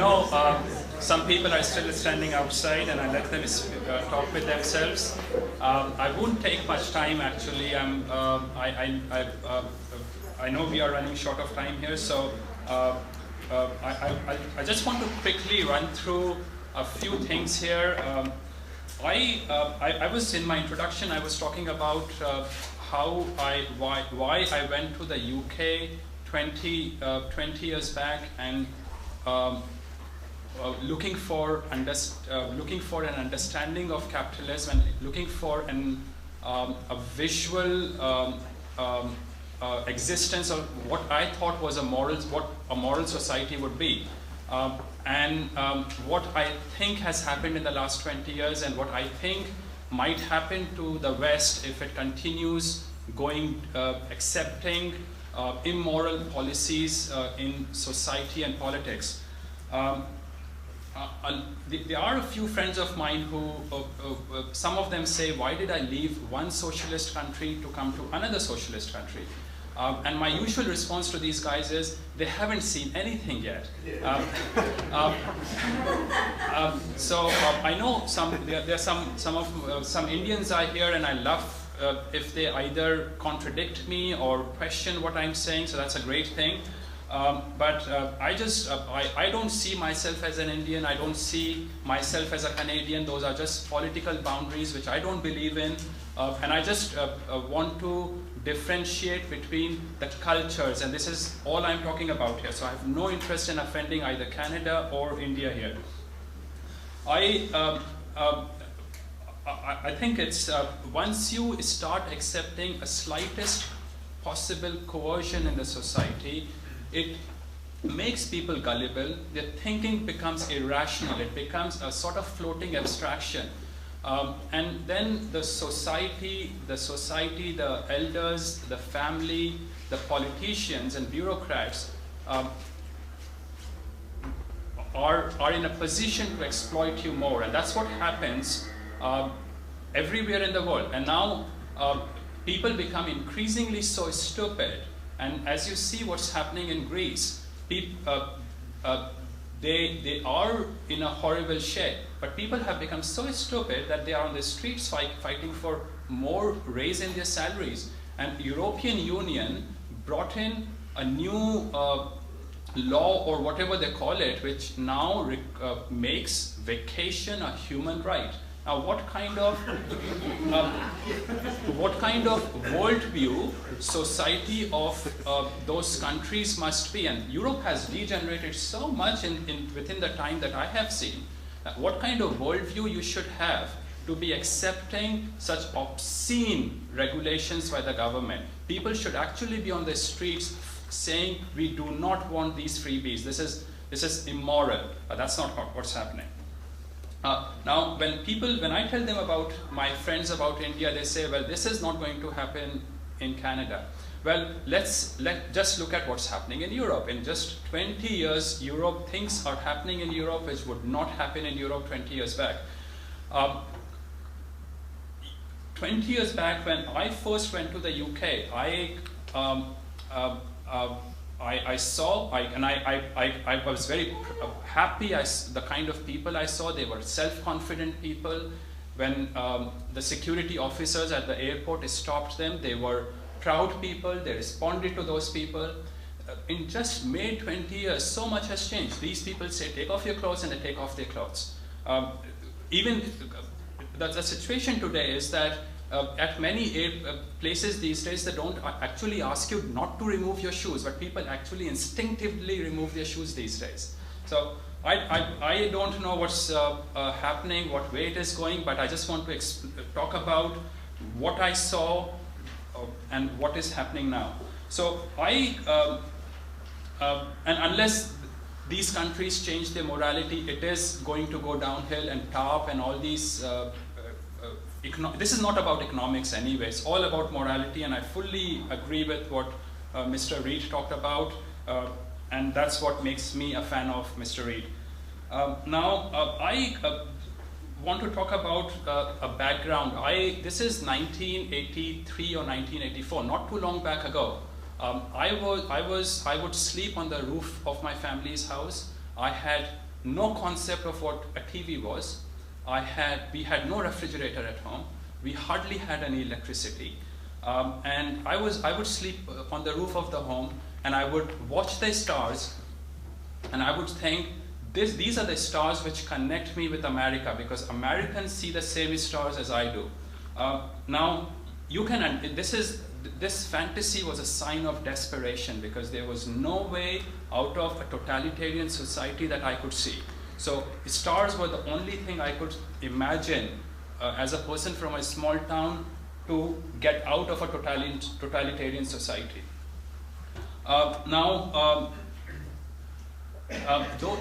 know some people are still standing outside, and I let them talk with themselves. I won't take much time actually. I know we are running short of time here, so I just want to quickly run through a few things here. I was in my introduction. I was talking about why I went to the UK 20 years back and looking for an understanding of capitalism and looking for a visual existence of what I thought was what a moral society would be. What I think has happened in the last 20 years and what I think might happen to the West if it continues accepting immoral policies in society and politics. There are a few friends of mine who, some of them say, why did I leave one socialist country to come to another socialist country? And my usual response to these guys is, they haven't seen anything yet. I know some Indians are here, and I love if they either contradict me or question what I'm saying, so that's a great thing. I don't see myself as an Indian, I don't see myself as a Canadian. Those are just political boundaries which I don't believe in. And I just want to differentiate between the cultures, and this is all I'm talking about here. So I have no interest in offending either Canada or India here. I think it's once you start accepting a slightest possible coercion in the society, it makes people gullible. Their thinking becomes irrational. It becomes a sort of floating abstraction. And then the society, the elders, the family, the politicians and bureaucrats are in a position to exploit you more. And that's what happens everywhere in the world. And now people become increasingly so stupid. And as you see what's happening in Greece, they are in a horrible shape. But people have become so stupid that they are on the streets fighting for more raise in their salaries. And the European Union brought in a new law, or whatever they call it, which now makes vacation a human right. Now, what kind of worldview society of those countries must be? And Europe has degenerated so much within the time that I have seen. What kind of worldview you should have to be accepting such obscene regulations by the government? People should actually be on the streets saying, we do not want these freebies. This is immoral. That's not what's happening. Now, when I tell them about my friends about India, they say, well, this is not going to happen in Canada. Well, let's just look at what's happening in Europe. In just 20 years, things are happening in Europe which would not happen in Europe 20 years back. 20 years back, when I first went to the UK, I was very happy. The kind of people I saw, they were self-confident people. When the security officers at the airport stopped them, they were proud people. They responded to those people. In just May 20 years, so much has changed. These people say, take off your clothes, and they take off their clothes. Even the situation today is that at many places these days, they don't actually ask you not to remove your shoes, but people actually instinctively remove their shoes these days. So I don't know what's happening, what way it is going, but I just want to talk about what I saw and what is happening now. So and unless these countries change their morality, it is going to go downhill, and TARP and all these this is not about economics anyway, it's all about morality, and I fully agree with what Mr. Reid talked about, and that's what makes me a fan of Mr. Reid. Now, I want to talk about a background. This is 1983 or 1984, not too long back ago. I would sleep on the roof of my family's house. I had no concept of what a TV was. We had no refrigerator at home. We hardly had any electricity. And I would sleep on the roof of the home, and I would watch the stars, and I would think, these are the stars which connect me with America, because Americans see the same stars as I do. Now, this fantasy was a sign of desperation, because there was no way out of a totalitarian society that I could see. So stars were the only thing I could imagine as a person from a small town to get out of a totalitarian society.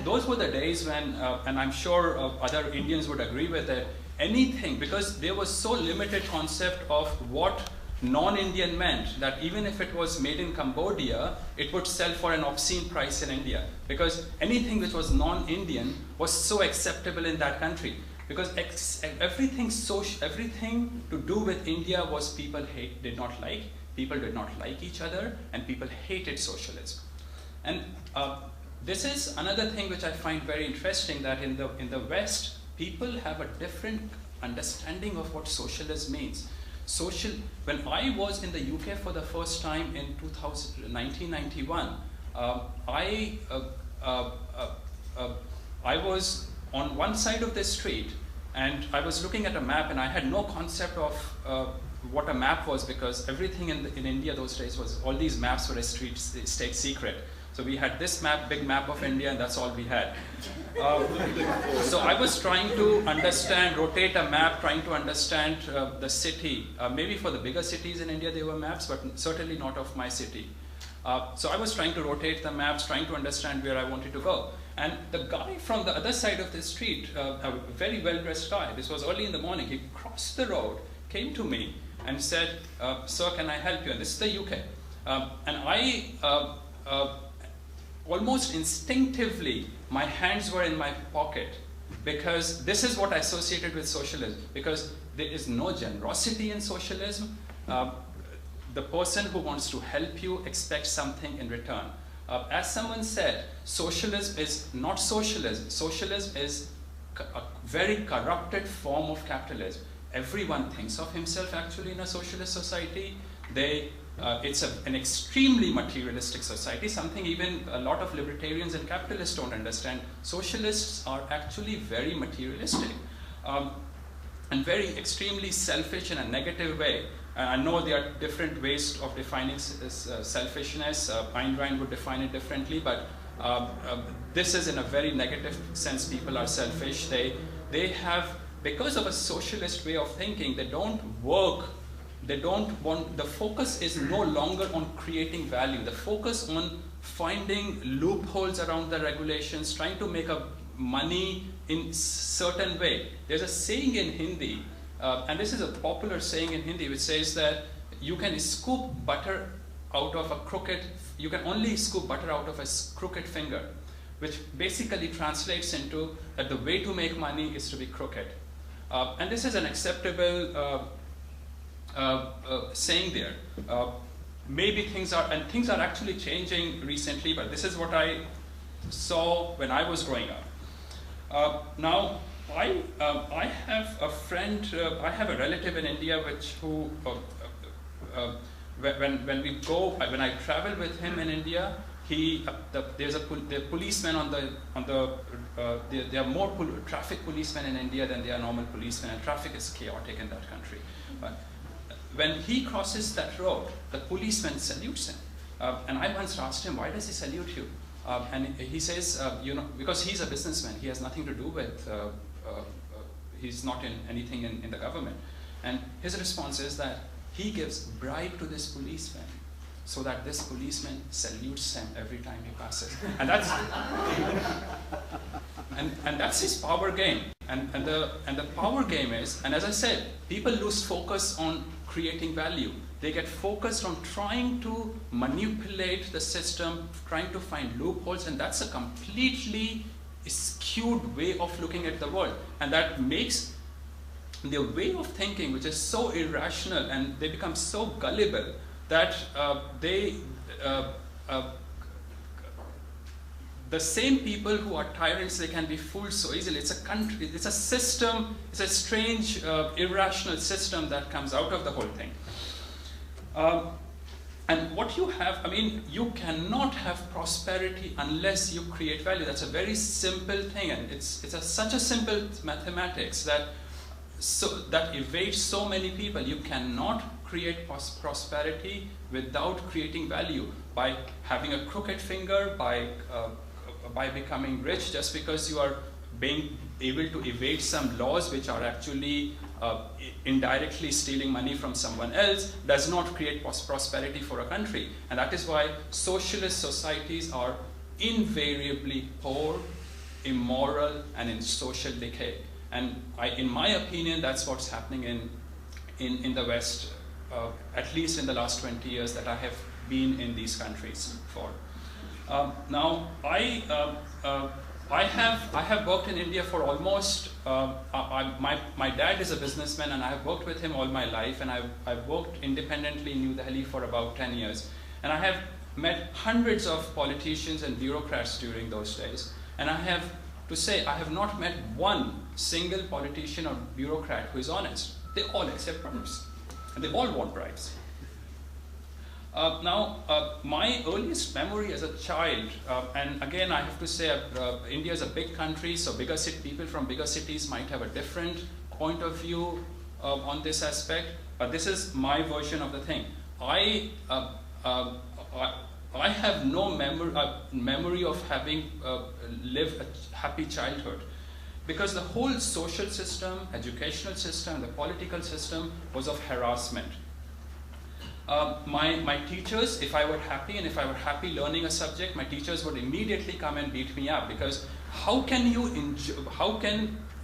Those were the days when, and I'm sure other Indians would agree with it, anything, because there was so limited concept of what non-Indian meant, that even if it was made in Cambodia, it would sell for an obscene price in India, because anything which was non-Indian was so acceptable in that country, because everything to do with India was people did not like each other, and people hated socialism. And this is another thing which I find very interesting, that in the West, people have a different understanding of what socialism means. When I was in the UK for the first time in 1991, I was on one side of the street, and I was looking at a map, and I had no concept of what a map was, because everything in India those days was, all these maps were a state secret. So we had this map, big map of India, and that's all we had. So I was trying to understand, rotate a map, trying to understand the city. Maybe for the bigger cities in India there were maps, but certainly not of my city. So I was trying to rotate the maps, trying to understand where I wanted to go. And the guy from the other side of the street, a very well-dressed guy, this was early in the morning, he crossed the road, came to me and said, "Sir, can I help you?" And this is the UK. And I, almost instinctively, my hands were in my pocket, because this is what I associated with socialism, because there is no generosity in socialism. The person who wants to help you expects something in return. As someone said, socialism is not socialism. Socialism is a very corrupted form of capitalism. Everyone thinks of himself actually in a socialist society. It's an extremely materialistic society, something even a lot of libertarians and capitalists don't understand. Socialists are actually very materialistic and very extremely selfish in a negative way. And I know there are different ways of defining selfishness. Ayn Rand would define it differently, but this is in a very negative sense. People are selfish. They have, because of a socialist way of thinking, they don't work. They don't want, the focus is no longer on creating value. The focus on finding loopholes around the regulations, trying to make money in certain way. There's a saying in Hindi, and this is a popular saying in Hindi, which says that you can scoop butter out of a crooked, you can only scoop butter out of a crooked finger, which basically translates into that the way to make money is to be crooked. And this is an acceptable saying there. Maybe things are actually changing recently, but this is what I saw when I was growing up. Now, I have a friend, I have a relative in India when I travel with him in India, there's the policemen there are more traffic policemen in India than there are normal policemen, and traffic is chaotic in that country. But when he crosses that road, the policeman salutes him. And I once asked him, why does he salute you? And he says, because he's a businessman, he has nothing to do with, he's not in anything in the government. And his response is that he gives bribe to this policeman so that this policeman salutes him every time he passes. And that's, and that's his power game. And the power game is, and as I said, people lose focus on creating value. They get focused on trying to manipulate the system, trying to find loopholes, and that's a completely skewed way of looking at the world. And that makes their way of thinking, which is so irrational, and they become so gullible the same people who are tyrants, they can be fooled so easily. It's a country, it's a system, it's a strange, irrational system that comes out of the whole thing. And what you have, I mean, you cannot have prosperity unless you create value. That's a very simple thing, and it's such a simple mathematics that evades so many people. You cannot create prosperity without creating value, by having a crooked finger, by becoming rich just because you are being able to evade some laws which are actually indirectly stealing money from someone else, does not create prosperity for a country. And that is why socialist societies are invariably poor, immoral, and in social decay. And in my opinion, that's what's happening in the West, at least in the last 20 years that I have been in these countries for. Now, I have worked in India for almost, my dad is a businessman, and I have worked with him all my life, and I've worked independently in New Delhi for about 10 years. And I have met hundreds of politicians and bureaucrats during those days. And I have to say, I have not met one single politician or bureaucrat who is honest. They all accept bribes, and they all want bribes. My earliest memory as a child, and again I have to say India is a big country, so people from bigger cities might have a different point of view on this aspect, but this is my version of the thing. I have no memory of having lived a happy childhood, because the whole social system, educational system, the political system was of harassment. My teachers, if I were happy and if I were happy learning a subject, my teachers would immediately come and beat me up, because how can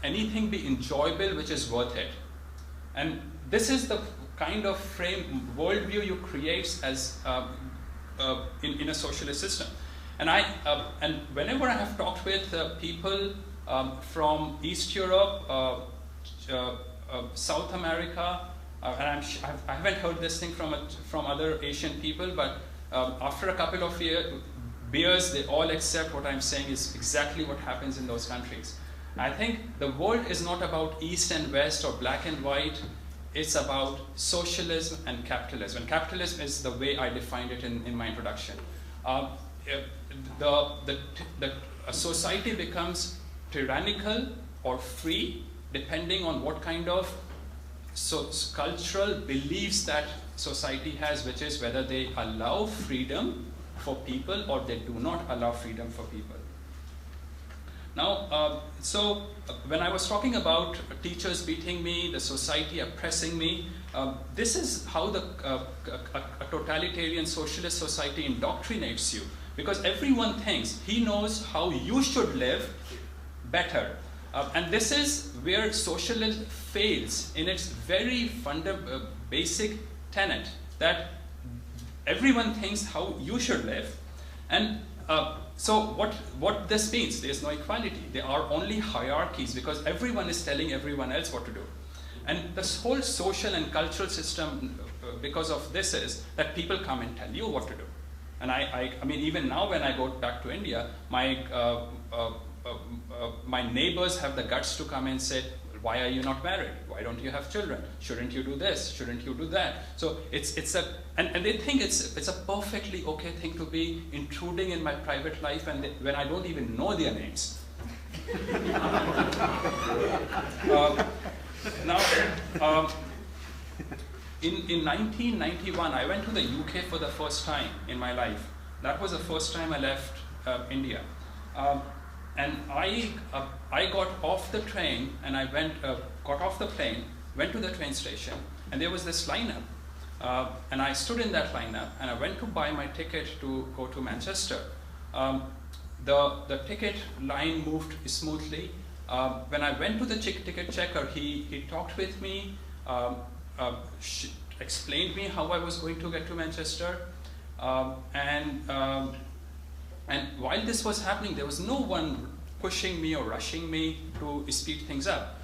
anything be enjoyable which is worth it? And this is the kind of worldview you create as in a socialist system. And whenever I have talked with people from East Europe, South America, and I haven't heard this thing from other Asian people, but after a couple of beers, they all accept what I'm saying is exactly what happens in those countries. I think the world is not about East and West or black and white. It's about socialism and capitalism. And capitalism is the way I defined it in my introduction. A society becomes tyrannical or free depending on what kind of cultural beliefs that society has, which is whether they allow freedom for people or they do not allow freedom for people. Now, when I was talking about teachers beating me, the society oppressing me, this is how a totalitarian socialist society indoctrinates you, because everyone thinks he knows how you should live better. And this is where socialism fails in its very basic tenet, that everyone thinks how you should live. And so what this means, there's no equality. There are only hierarchies, because everyone is telling everyone else what to do. And this whole social and cultural system, because of this, is that people come and tell you what to do. And I mean, even now when I go back to India, my neighbors have the guts to come and say, why are you not married? Why don't you have children? Shouldn't you do this? Shouldn't you do that? So and they think it's a perfectly okay thing to be intruding in my private life, and when I don't even know their names. In 1991, I went to the UK for the first time in my life. That was the first time I left India. And I got off the train, and I got off the plane, went to the train station, and there was this lineup. And I stood in that lineup, and I went to buy my ticket to go to Manchester. The ticket line moved smoothly. When I went to the ticket checker, he talked with me, explained me how I was going to get to Manchester, and while this was happening, there was no one pushing me or rushing me to speed things up.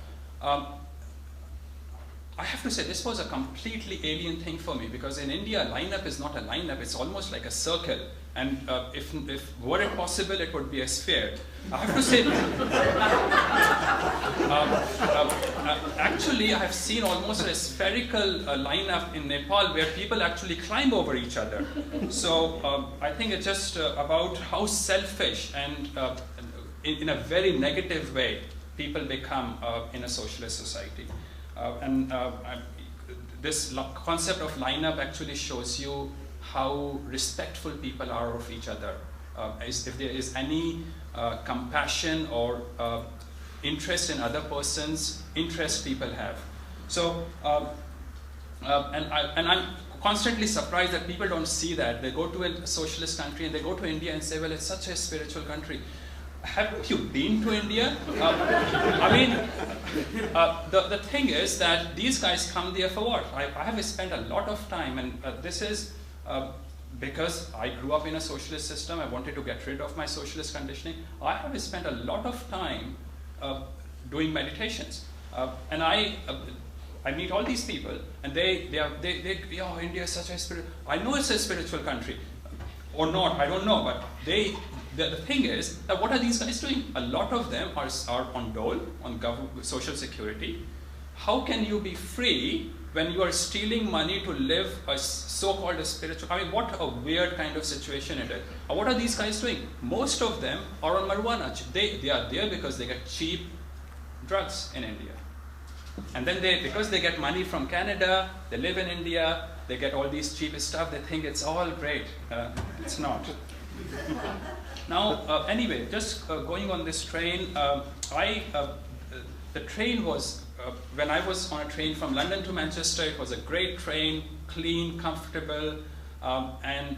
I have to say this was a completely alien thing for me, because in India, lineup is not a lineup, it's almost like a circle. And if were it possible, it would be a sphere. I have to say, actually, I have seen almost a spherical lineup in Nepal where people actually climb over each other. So I think it's just about how selfish and in a very negative way people become in a socialist society. This concept of lineup actually shows you how respectful people are of each other. If there is any compassion or interest in other person's interest people have. So, and I'm constantly surprised that people don't see that. They go to a socialist country and they go to India and say, well, it's such a spiritual country. Have you been to India? I mean, the thing is that these guys come there for what? I have spent a lot of time, and this is because I grew up in a socialist system. I wanted to get rid of my socialist conditioning. I have spent a lot of time doing meditations, and I meet all these people, and they oh, India is such a spiritual. I know it's a spiritual country, or not. I don't know, but the thing is that what are these guys doing? A lot of them are on dole, on social security. How can you be free when you are stealing money to live a so-called spiritual? I mean, what a weird kind of situation it is. What are these guys doing? Most of them are on marijuana. They are there because they get cheap drugs in India. And then because they get money from Canada, they live in India, they get all these cheap stuff, they think it's all great. It's not. Now, anyway, just going on this train, the train was, when I was on a train from London to Manchester, it was a great train, clean, comfortable, and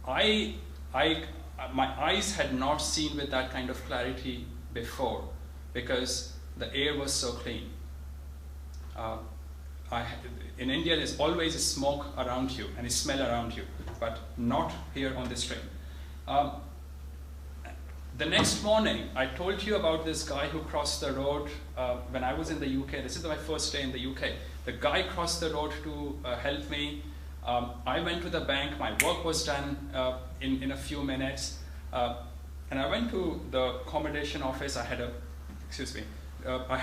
my eyes had not seen with that kind of clarity before, because the air was so clean. In India, there's always a smoke around you and a smell around you, but not here on this train. The next morning, I told you about this guy who crossed the road when I was in the UK. This is my first day in the UK. The guy crossed the road to help me. I went to the bank. My work was done in a few minutes. And I went to the accommodation office. I had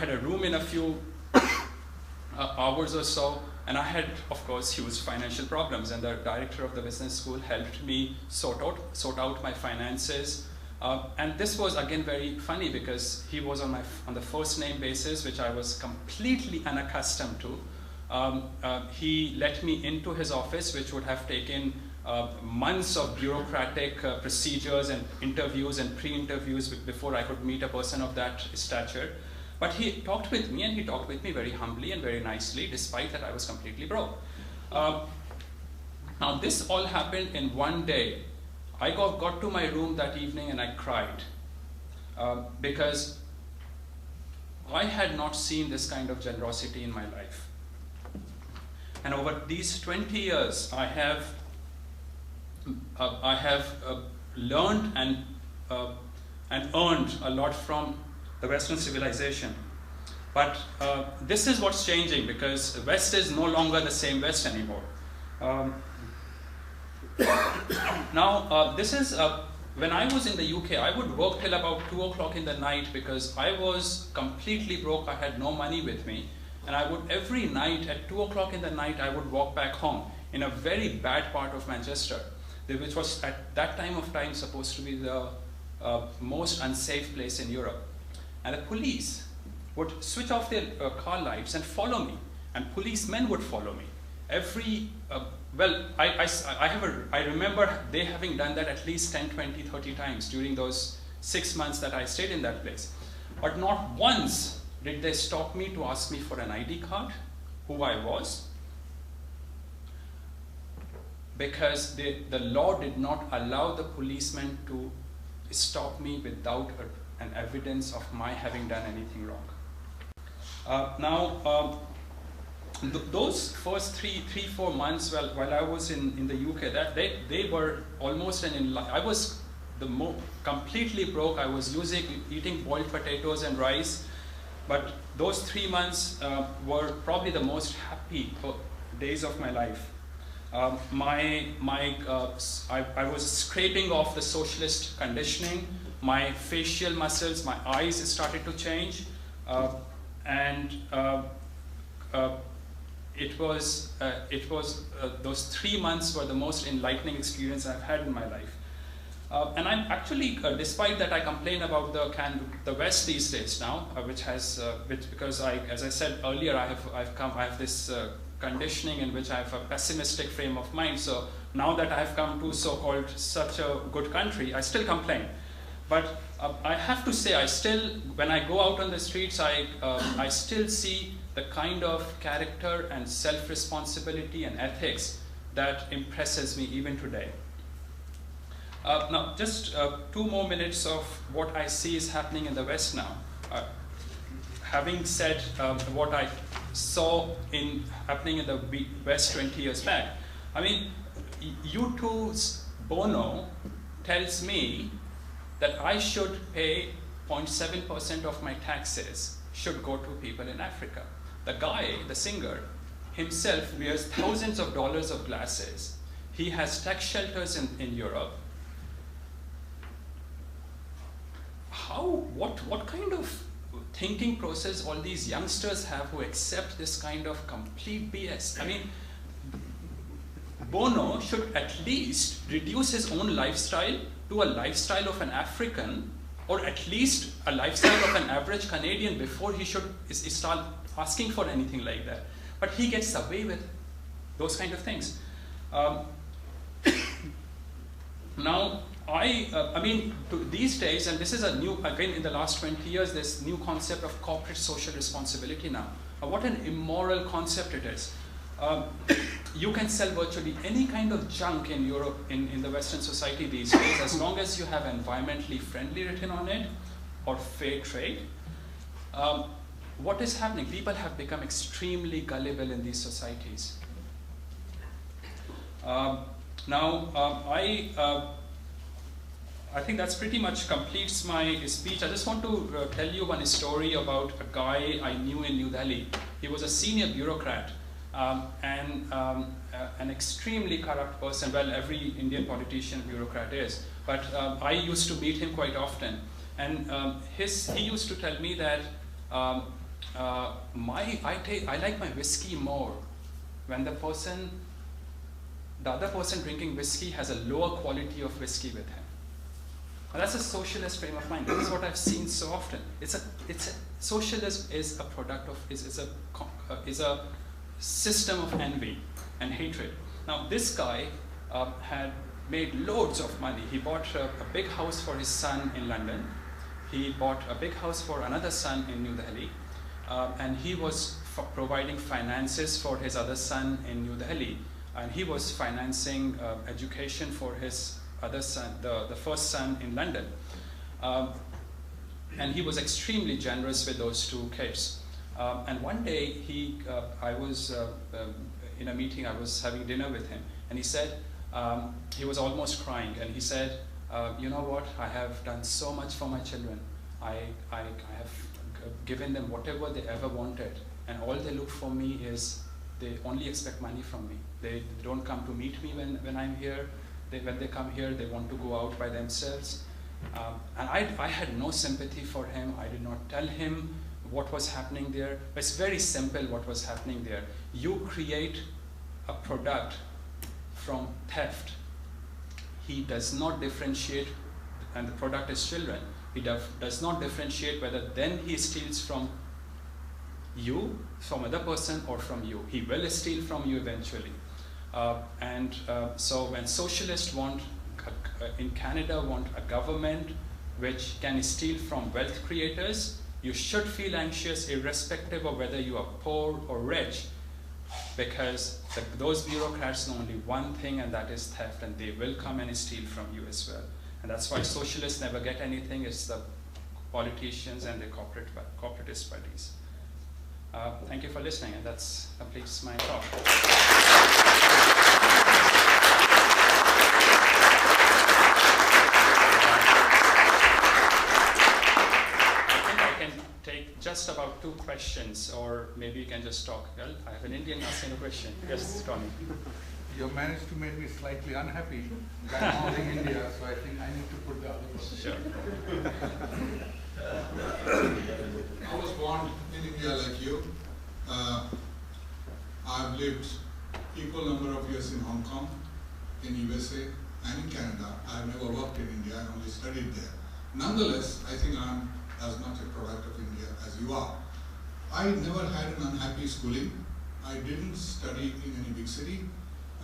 a room in a few hours or so. And I had, of course, huge financial problems. And the director of the business school helped me sort out my finances. And this was again very funny because he was on the first name basis, which I was completely unaccustomed to. He let me into his office, which would have taken months of bureaucratic procedures and interviews and pre-interviews before I could meet a person of that stature. But he talked with me, and he talked with me very humbly and very nicely, despite that I was completely broke. Now this all happened in one day. I got to my room that evening and I cried because I had not seen this kind of generosity in my life. And over these 20 years, I have learned and earned a lot from the Western civilization. But this is what's changing, because the West is no longer the same West anymore. Now, this is, when I was in the UK, I would work till about 2 o'clock in the night because I was completely broke. I had no money with me. And I would, every night at 2 o'clock in the night, I would walk back home in a very bad part of Manchester, which was at that time of time supposed to be the most unsafe place in Europe. And the police would switch off their car lights and follow me. And policemen would follow me. Well, I remember they having done that at least 10, 20, 30 times during those 6 months that I stayed in that place. But not once did they stop me to ask me for an ID card, who I was, because the law did not allow the policeman to stop me without an evidence of my having done anything wrong. Those first 3-4 months while I was in the UK, they were almost I was completely broke. I was eating boiled potatoes and rice. But those 3 months were probably the most happy days of my life. I was scraping off the socialist conditioning. My facial muscles, my eyes started to change, those 3 months were the most enlightening experience I've had in my life. And I'm actually, despite that, I complain about the West these days now, because as I said earlier, I have this conditioning in which I have a pessimistic frame of mind. So now that I have come to so-called such a good country, I still complain. But I have to say, when I go out on the streets, I still see the kind of character and self-responsibility and ethics that impresses me even today. Now, just 2 more minutes of what I see is happening in the West now. Having said what I saw happening in the West 20 years back, I mean, U2's Bono tells me that I should pay 0.7% of my taxes should go to people in Africa. The guy, the singer, himself wears thousands of dollars of glasses. He has tax shelters in Europe. What kind of thinking process all these youngsters have who accept this kind of complete BS? I mean, Bono should at least reduce his own lifestyle to a lifestyle of an African, or at least a lifestyle of an average Canadian before he should start asking for anything like that. But he gets away with those kind of things. Now, I mean, these days, and this is a new, again, in the last 20 years, this new concept of corporate social responsibility now. What an immoral concept it is. You can sell virtually any kind of junk in Europe, in the Western society these days, as long as you have environmentally friendly written on it, or fair trade. What is happening? People have become extremely gullible in these societies. I think that's pretty much completes my speech. I just want to tell you one story about a guy I knew in New Delhi. He was a senior bureaucrat and an extremely corrupt person. Well, every Indian politician bureaucrat is. But I used to meet him quite often. And he used to tell me that I like my whiskey more when the other person drinking whiskey has a lower quality of whiskey with him. And that's a socialist frame of mind. This is what I've seen so often. Socialism is a product of, is a system of envy and hatred. Now, this guy had made loads of money. He bought a big house for his son in London. He bought a big house for another son in New Delhi. And he was providing finances for his other son in New Delhi. And he was financing education for his other son, the first son in London. And he was extremely generous with those 2 kids. And one day, I was in a meeting, I was having dinner with him, and he said, he was almost crying, and he said, you know what, I have done so much for my children. I have given them whatever they ever wanted, and all they look for me is, they only expect money from me. They don't come to meet me when I'm here. When they come here, they want to go out by themselves. And I had no sympathy for him. I did not tell him what was happening there. But it's very simple what was happening there. You create a product from theft. He does not differentiate, and the product is children. He does not differentiate whether then he steals from you, from other person, or from you. He will steal from you eventually. So when socialists in Canada want a government which can steal from wealth creators, you should feel anxious irrespective of whether you are poor or rich, because those bureaucrats know only one thing, and that is theft, and they will come and steal from you as well. And that's why socialists never get anything. It's the politicians and the corporatist parties. Thank you for listening, and that completes my talk. I think I can take just just about 2 questions, or maybe you can just talk. Well, I have an Indian asking a question. Yes, Tony. You managed to make me slightly unhappy by calling India, so I think I need to put the other question. Sure. I was born in India like you. I've lived equal number of years in Hong Kong, in USA, and in Canada. I've never worked in India, I only studied there. Nonetheless, I think I'm as much a product of India as you are. I never had an unhappy schooling. I didn't study in any big city.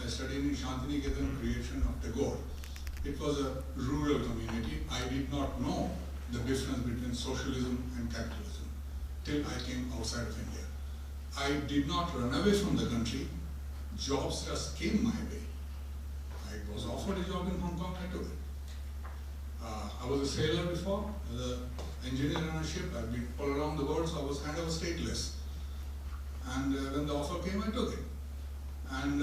I studied in Shantiniketan, creation of Tagore. It was a rural community. I did not know the difference between socialism and capitalism till I came outside of India. I did not run away from the country. Jobs just came my way. I was offered a job in Hong Kong, I took it. I was a sailor before, as an engineer on a ship. I've been all around the world, so I was kind of stateless. And when the offer came, I took it. And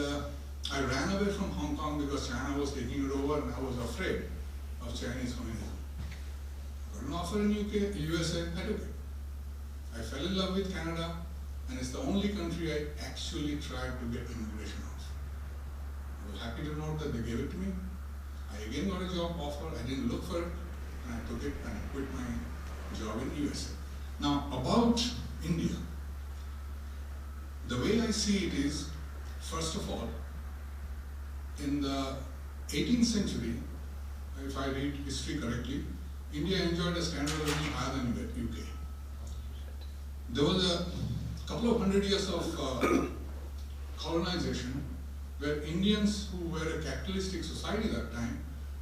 I ran away from Hong Kong because China was taking it over and I was afraid of Chinese communism. I got an offer in UK, USA, I took it. I fell in love with Canada, and it's the only country I actually tried to get immigration of. I was happy to note that they gave it to me. I again got a job offer, I didn't look for it, and I took it and I quit my job in USA. Now, about India, the way I see it is, first of all, in the 18th century, if I read history correctly, India enjoyed a standard of living higher than UK. There was a couple of hundred years of colonization where Indians who were a capitalistic society at that time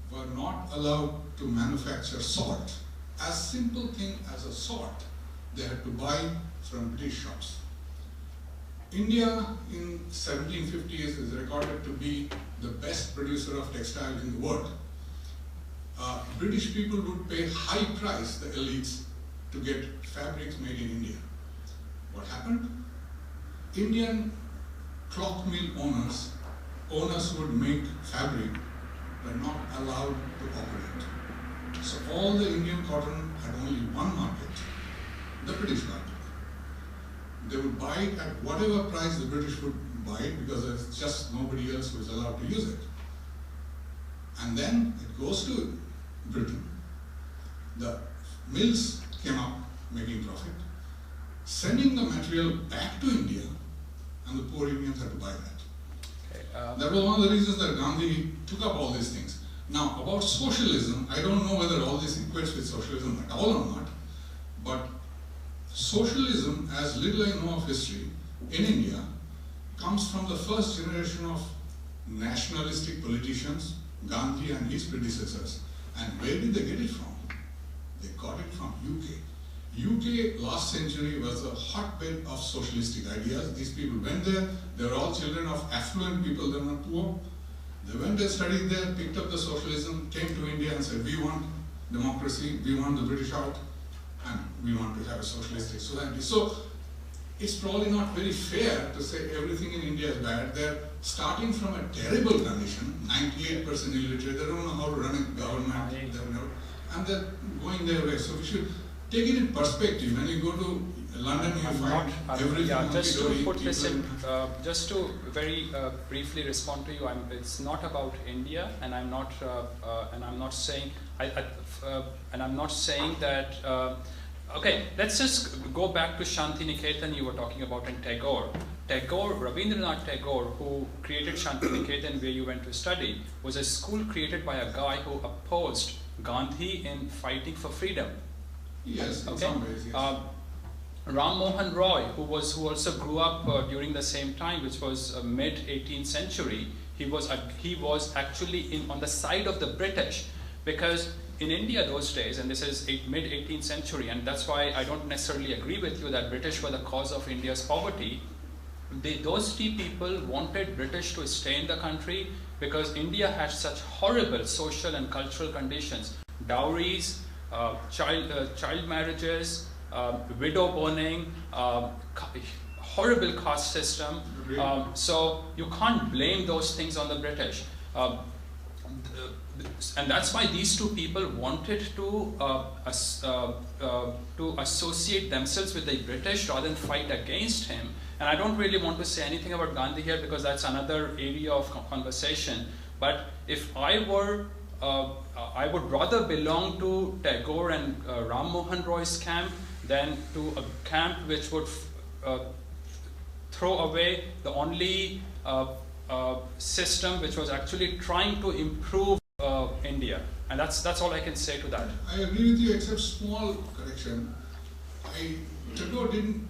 were not allowed to manufacture salt. As simple thing as a salt, they had to buy from British shops. India in 1750s is recorded to be the best producer of textiles in the world. British people would pay high price, the elites, to get fabrics made in India. What happened? Indian cloth mill owners would make fabric, were not allowed to operate. So all the Indian cotton had only one market, the British market. They would buy it at whatever price the British would buy it, because there's just nobody else who is allowed to use it. And then it goes to Britain. The mills came up making profit, sending the material back to India, and the poor Indians had to buy that. Okay, that was one of the reasons that Gandhi took up all these things. Now, about socialism, I don't know whether all this equates with socialism at all or not, but socialism, as little I know of history, in India, comes from the first generation of nationalistic politicians, Gandhi and his predecessors. And where did they get it from? They got it from UK. UK last century was a hotbed of socialistic ideas. These people went there, they were all children of affluent people, they were not poor. They went there, studied there, picked up the socialism, came to India and said, we want democracy, we want the British out, and we want to have a socialistic society. So it's probably not very fair to say everything in India is bad. They're starting from a terrible condition, 98% illiterate, they don't know how to run a government, and they're going their way. So we should take it in perspective. When you go to London, you find everything. Yeah, just to put this in, just to very briefly respond to you, it's not about India, and I'm not saying, and I'm not saying that. Okay, let's just go back to Shantiniketan you were talking about in Tagore. Rabindranath Tagore, who created Shantiniketan where you went to study, was a school created by a guy who opposed Gandhi in fighting for freedom. Yes, in okay. some ways, yes. Ram Mohan Roy, who also grew up during the same time, which was mid 18th century, he was actually on the side of the British, because in India those days, and this is mid 18th century, and that's why I don't necessarily agree with you that British were the cause of India's poverty. Those people wanted British to stay in the country because India had such horrible social and cultural conditions, dowries, child marriages, widow burning, horrible caste system. So you can't blame those things on the British. and that's why these two people wanted to associate themselves with the British rather than fight against him. And I don't really want to say anything about Gandhi here because that's another area of conversation. But if I were, I would rather belong to Tagore and Ram Mohan Roy's camp than to a camp which would throw away the only system which was actually trying to improve India. And that's all I can say to that. I agree with you, except small correction. Tagore didn't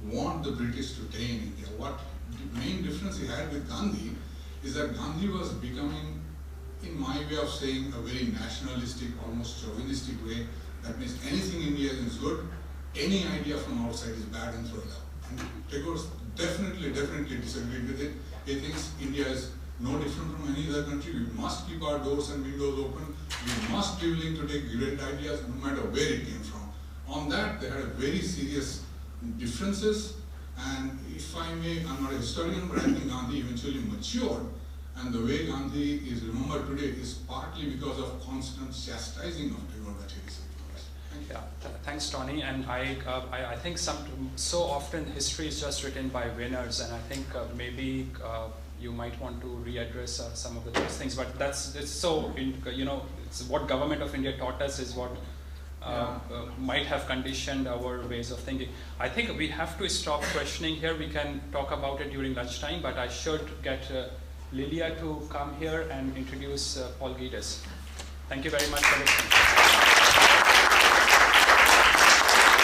want the British to stay in India. What the main difference he had with Gandhi is that Gandhi was becoming, in my way of saying, a very nationalistic, almost chauvinistic way. That means anything Indian is good, any idea from outside is bad and throw it out. And Tagore definitely disagreed with it. He thinks India is no different from any other country. We must keep our doors and windows open. We must be willing to take great ideas no matter where it came from. On that, they had a very serious differences. And if I may, I'm not a historian, but I think Gandhi eventually matured. And the way Gandhi is remembered today is partly because of constant chastising of Tagore that he received. Yeah, thanks, Tony. And I think so often history is just written by winners, and I think maybe you might want to readdress some of those things. But it's so, it's what government of India taught us is what might have conditioned our ways of thinking. I think we have to stop questioning here. We can talk about it during lunchtime, but I should get Lilia to come here and introduce Paul Guedes. Thank you very much for listening.